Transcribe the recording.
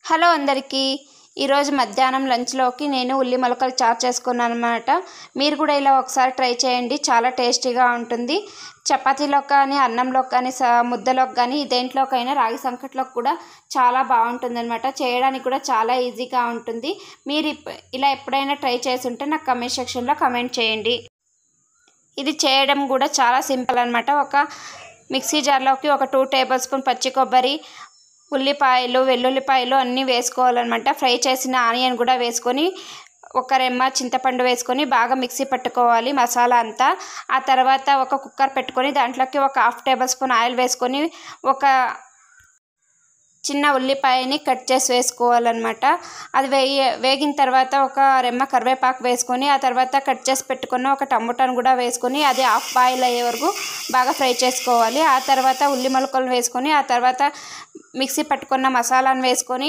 Hello అందరికీ ఈరోజు మధ్యాహ్నం లంచ్లోకి నేను ఉల్లి మొలకలు చారు చేసుకున్నాను అనమాట. మీరు కూడా ఇలా ఒకసారి ట్రై చేయండి, చాలా టేస్టీగా ఉంటుంది. చపాతీలోకి కానీ, అన్నంలోకి కానీ, ముద్దలోకి కానీ, దేంట్లోకైనా, రాగి సంకట్లోకి కూడా చాలా బాగుంటుంది అనమాట. చేయడానికి కూడా చాలా ఈజీగా ఉంటుంది. మీరు ఇలా ఎప్పుడైనా ట్రై చేసి ఉంటే నాకు కమెంట్ సెక్షన్లో కమెంట్ చేయండి. ఇది చేయడం కూడా చాలా సింపుల్ అనమాట. ఒక మిక్సీ జార్లోకి ఒక 2 టేబుల్ స్పూన్ పచ్చి కొబ్బరి, ఉల్లిపాయలు, వెల్లుల్లిపాయలు అన్నీ వేసుకోవాలన్నమాట. ఫ్రై చేసిన ఆనియన్ కూడా వేసుకొని, ఒక రెమ్మ చింతపండు వేసుకొని బాగా మిక్సీ పట్టుకోవాలి మసాలా అంతా. ఆ తర్వాత ఒక కుక్కర్ పెట్టుకొని దాంట్లోకి ఒక 1/2 టేబుల్ స్పూన్ ఆయిల్ వేసుకొని, ఒక చిన్న ఉల్లిపాయని కట్ చేసి వేసుకోవాలన్నమాట. అది వేగిన తర్వాత ఒక రెమ్మ కరివేపాకు వేసుకొని, ఆ తర్వాత కట్ చేసి పెట్టుకున్న ఒక టమోటాను కూడా వేసుకొని, అది హాఫ్ బాయిల్ అయ్యే వరకు బాగా ఫ్రై చేసుకోవాలి. ఆ తర్వాత ఉల్లి మొలకలు వేసుకొని, ఆ తర్వాత మిక్సీ పట్టుకున్న మసాలాను వేసుకొని